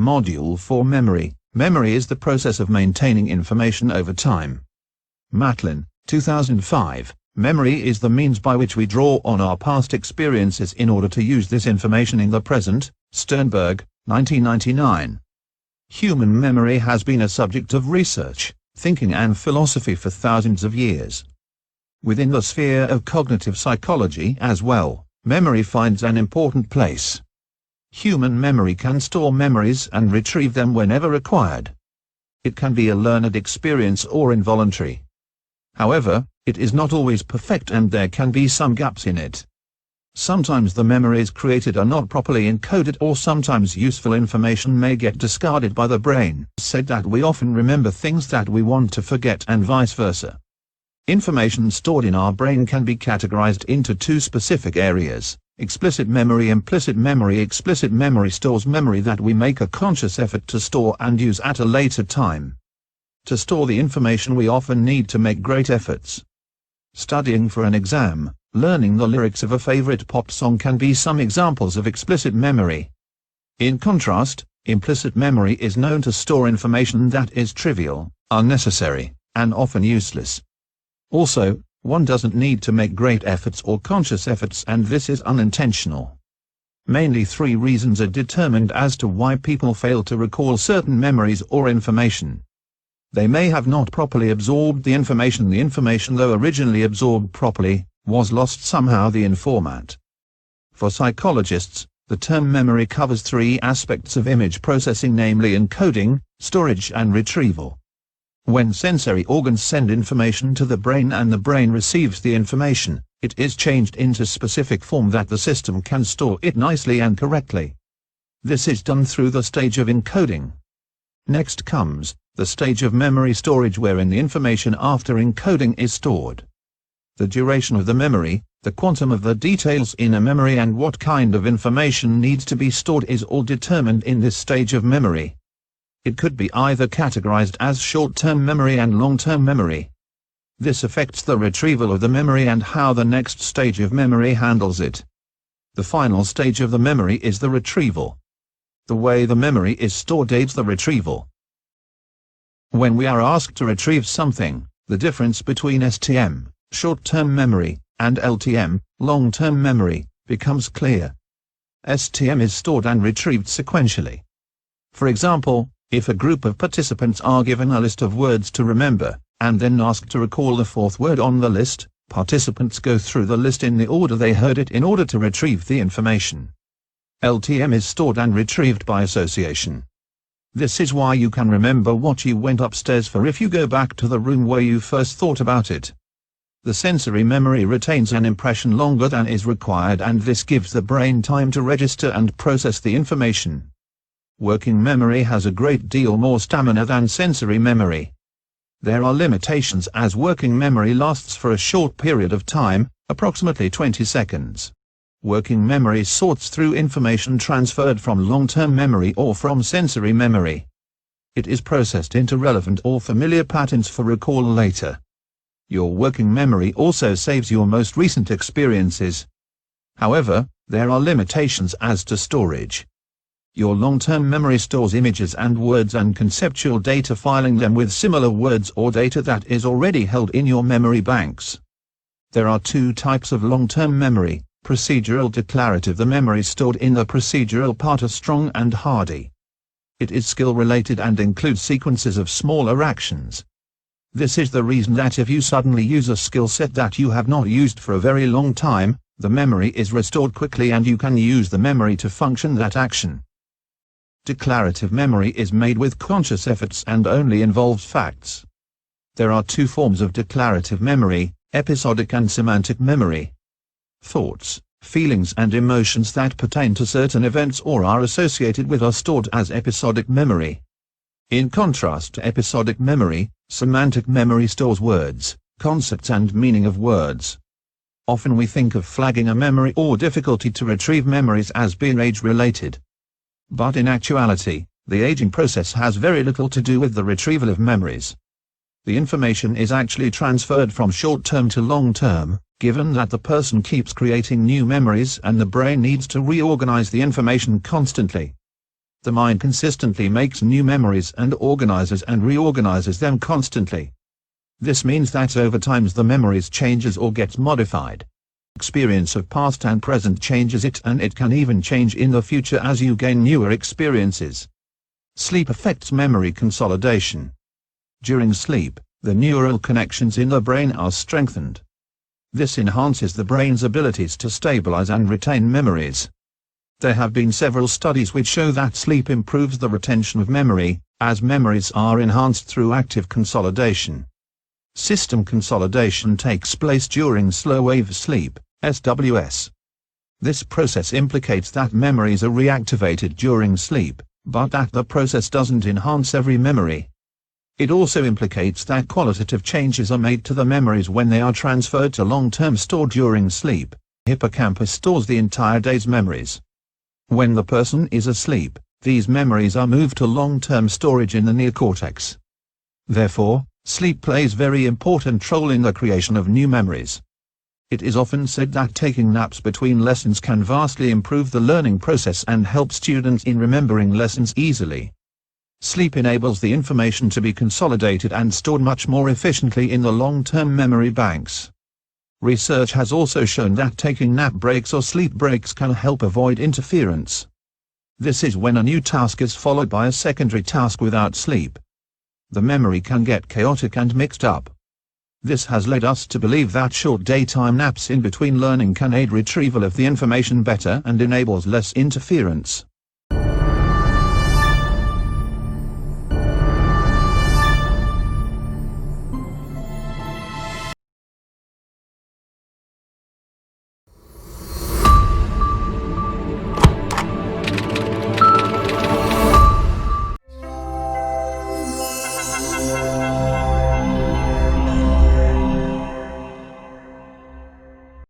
Module 4 Memory. Memory is the process of maintaining information over time. Matlin, 2005. Memory is the means by which we draw on our past experiences in order to use this information in the present. Sternberg, 1999. Human memory has been a subject of research, thinking and philosophy for thousands of years. Within the sphere of cognitive psychology as well, memory finds an important place. Human memory can store memories and retrieve them whenever required. It can be a learned experience or involuntary. However, it is not always perfect and there can be some gaps in it. Sometimes the memories created are not properly encoded, or sometimes useful information may get discarded by the brain. It's said that we often remember things that we want to forget and vice versa. Information stored in our brain can be categorized into two specific areas: explicit memory, implicit memory. Explicit memory stores memory that we make a conscious effort to store and use at a later time. To store the information we often need to make great efforts. Studying for an exam, learning the lyrics of a favorite pop song can be some examples of explicit memory. In contrast, implicit memory is known to store information that is trivial, unnecessary, and often useless. Also, one doesn't need to make great efforts or conscious efforts, and this is unintentional. Mainly three reasons are determined as to why people fail to recall certain memories or information. They may have not properly absorbed the information. The information, though originally absorbed properly, was lost somehow in format. For psychologists, the term memory covers three aspects of image processing, namely encoding, storage and retrieval. When sensory organs send information to the brain and the brain receives the information, it is changed into specific form that the system can store it nicely and correctly. This is done through the stage of encoding. Next comes the stage of memory storage, wherein the information after encoding is stored. The duration of the memory, the quantum of the details in a memory, and what kind of information needs to be stored is all determined in this stage of memory. It could be either categorized as short-term memory and long-term memory. This affects the retrieval of the memory and how the next stage of memory handles it. The final stage of the memory is the retrieval. The way the memory is stored aids the retrieval. When we are asked to retrieve something, the difference between STM, short-term memory, and LTM, long-term memory, becomes clear. STM is stored and retrieved sequentially. For example, if a group of participants are given a list of words to remember, and then asked to recall the fourth word on the list, participants go through the list in the order they heard it in order to retrieve the information. LTM is stored and retrieved by association. This is why you can remember what you went upstairs for if you go back to the room where you first thought about it. The sensory memory retains an impression longer than is required, and this gives the brain time to register and process the information. Working memory has a great deal more stamina than sensory memory. There are limitations, as working memory lasts for a short period of time, approximately 20 seconds. Working memory sorts through information transferred from long-term memory or from sensory memory. It is processed into relevant or familiar patterns for recall later. Your working memory also saves your most recent experiences. However, there are limitations as to storage. Your long-term memory stores images and words and conceptual data, filing them with similar words or data that is already held in your memory banks. There are two types of long-term memory: procedural, declarative. The memory stored in the procedural part is strong and hardy. It is skill-related and includes sequences of smaller actions. This is the reason that if you suddenly use a skill set that you have not used for a very long time, the memory is restored quickly and you can use the memory to function that action. Declarative memory is made with conscious efforts and only involves facts. There are two forms of declarative memory: episodic and semantic memory. Thoughts, feelings and emotions that pertain to certain events or are associated with are stored as episodic memory. In contrast to episodic memory, semantic memory stores words, concepts and meaning of words. Often we think of flagging a memory or difficulty to retrieve memories as being age-related. But in actuality, the aging process has very little to do with the retrieval of memories. The information is actually transferred from short-term to long-term, given that the person keeps creating new memories and the brain needs to reorganize the information constantly. The mind consistently makes new memories and organizes and reorganizes them constantly. This means that over time the memories changes or gets modified. Experience of past and present changes it, and it can even change in the future as you gain newer experiences. Sleep affects memory consolidation. During sleep, the neural connections in the brain are strengthened. This enhances the brain's abilities to stabilize and retain memories. There have been several studies which show that sleep improves the retention of memory, as memories are enhanced through active consolidation. System consolidation takes place during slow-wave sleep, SWS. This process implicates that memories are reactivated during sleep, but that the process doesn't enhance every memory. It also implicates that qualitative changes are made to the memories when they are transferred to long-term store during sleep. Hippocampus stores the entire day's memories. When the person is asleep, these memories are moved to long-term storage in the neocortex. Therefore, sleep plays a very important role in the creation of new memories. It is often said that taking naps between lessons can vastly improve the learning process and help students in remembering lessons easily. Sleep enables the information to be consolidated and stored much more efficiently in the long-term memory banks. Research has also shown that taking nap breaks or sleep breaks can help avoid interference. This is when a new task is followed by a secondary task without sleep. The memory can get chaotic and mixed up. This has led us to believe that short daytime naps in between learning can aid retrieval of the information better and enables less interference.